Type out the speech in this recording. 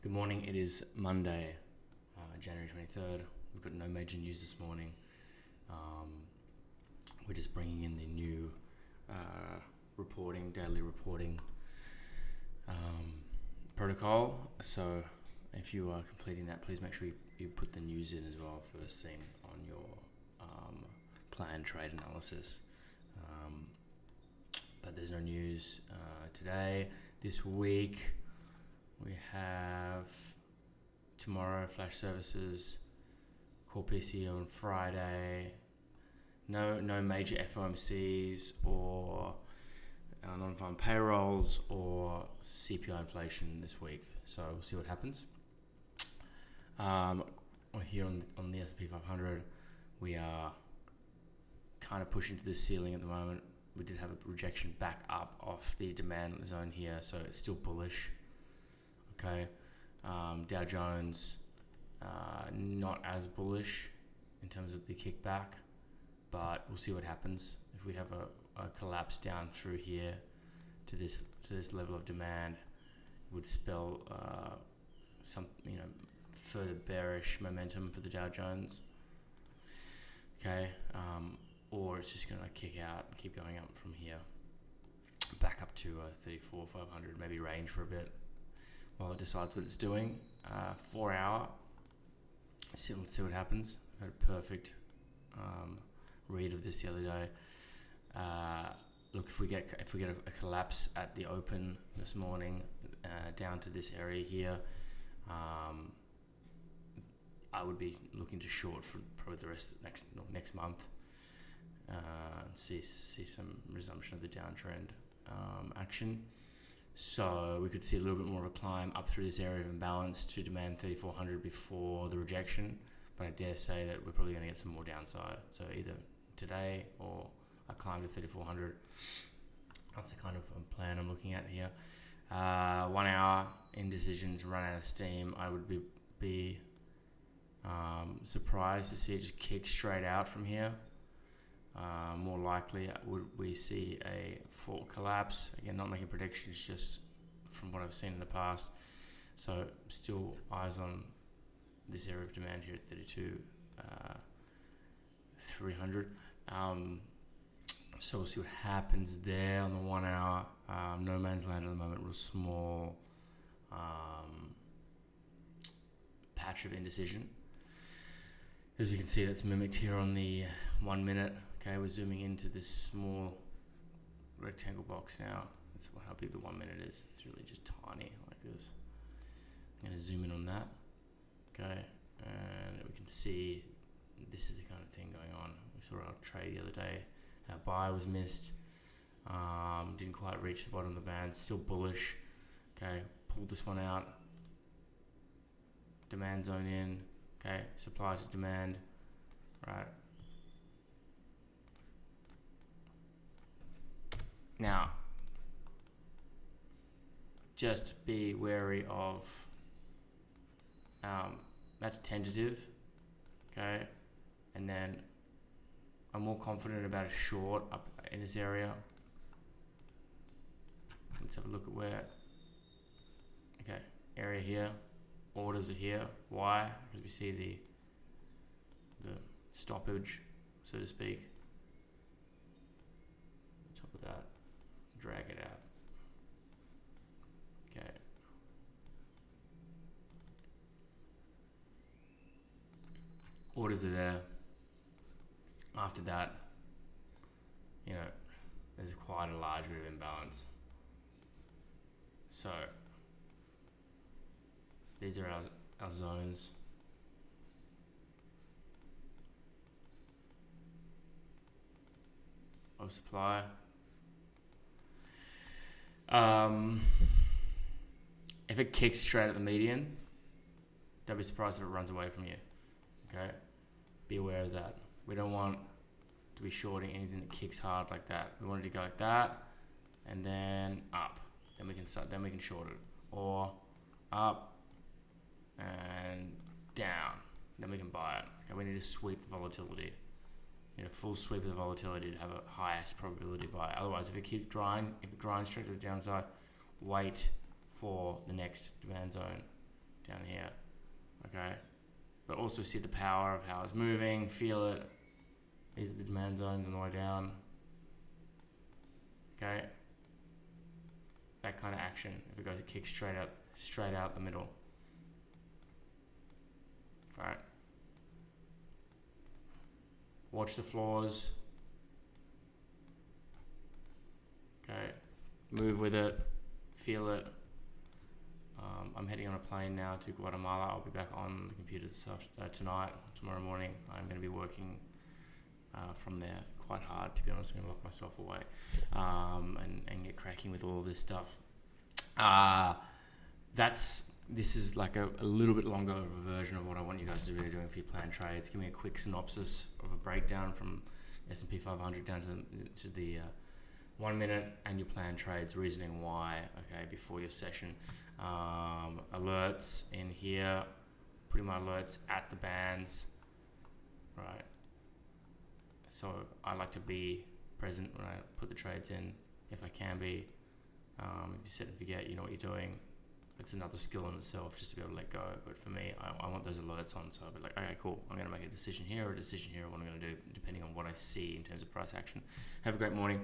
Good morning. It is Monday, January 23rd. We've got no major news this morning. We're just bringing in the new daily reporting protocol. So if you are completing that, please make sure you put the news in as well, first thing on your planned trade analysis. But there's no news today. This week we have tomorrow flash services, core PCE on Friday. No major FOMCs or non-farm payrolls or CPI inflation this week. So we'll see what happens. Here on the S&P 500, we are kind of pushing to the ceiling at the moment. We did have a rejection back up off the demand zone here, so it's still bullish. Okay, Dow Jones not as bullish in terms of the kickback, but we'll see what happens. If we have a collapse down through here to this level of demand, it would spell some further bearish momentum for the Dow Jones. Okay, or it's just going to kick out and keep going up from here, back up to 34,500, maybe range for a bit while it decides what it's doing. 4 hour. Let's see what happens. I had a perfect read of this the other day. Look, if we get a collapse at the open this morning down to this area here, I would be looking to short for probably the rest of next month. See some resumption of the downtrend action. So we could see a little bit more of a climb up through this area of imbalance to demand 3,400 before the rejection. But I dare say that we're probably going to get some more downside. So either today or a climb to 3,400. That's the kind of plan I'm looking at here. 1 hour indecisions, run out of steam. I would be surprised to see it just kick straight out from here. More likely would we see a full collapse. Again, not making predictions, just from what I've seen in the past. So still eyes on this area of demand here at 32,300. So we'll see what happens there on the 1 hour. No man's land at the moment, real small patch of indecision. As you can see, that's mimicked here on the 1 minute. Okay, we're zooming into this small rectangle box now. That's how big the 1 minute is. It's really just tiny like this. I'm going to zoom in on that. Okay, and we can see this is the kind of thing going on. We saw our trade the other day. Our buy was missed. Didn't quite reach the bottom of the band. Still bullish. Okay, pulled this one out. Demand zone in. Okay, supply to demand. Right. Now, just be wary of, that's tentative, okay, and then I'm more confident about a short up in this area. Let's have a look at where, okay, area here, orders are here. Why? Because we see the stoppage, so to speak. Top of that. Drag it out. Okay. Orders are there. After that, there's quite a large bit of imbalance. So these are our zones. Of supply. If it kicks straight at the median, don't be surprised if it runs away from you. Okay, be aware of that. We don't want to be shorting anything that kicks hard like that. We want it to go like that, and then up. Then we can short it, or up and down. Then we can buy it. Okay, we need to sweep the volatility. Full sweep of the volatility to have a highest probability buy. Otherwise, if it grinds straight to the downside, wait for the next demand zone down here, okay? But also see the power of how it's moving, feel it. These are the demand zones on the way down, okay? That kind of action, if it goes, it kicks straight out the middle. All right. Watch the floors. Okay. Move with it. Feel it. I'm heading on a plane now to Guatemala. I'll be back on the computer tonight, tomorrow morning. I'm going to be working from there quite hard, to be honest. I'm going to lock myself away and get cracking with all of this stuff. This is like a little bit longer of a version of what I want you guys to be doing for your planned trades. Give me a quick synopsis of a breakdown from S&P 500 down to the 1 minute and your planned trades, reasoning why, okay, before your session. Alerts in here, putting my alerts at the bands, right? So I like to be present when I put the trades in, if I can be. If you set and forget, you know what you're doing. It's another skill in itself, just to be able to let go. But for me, I want those alerts on, so I'll be like, okay, cool, I'm going to make a decision here or a decision here, what I'm going to do, depending on what I see in terms of price action. Have a great morning.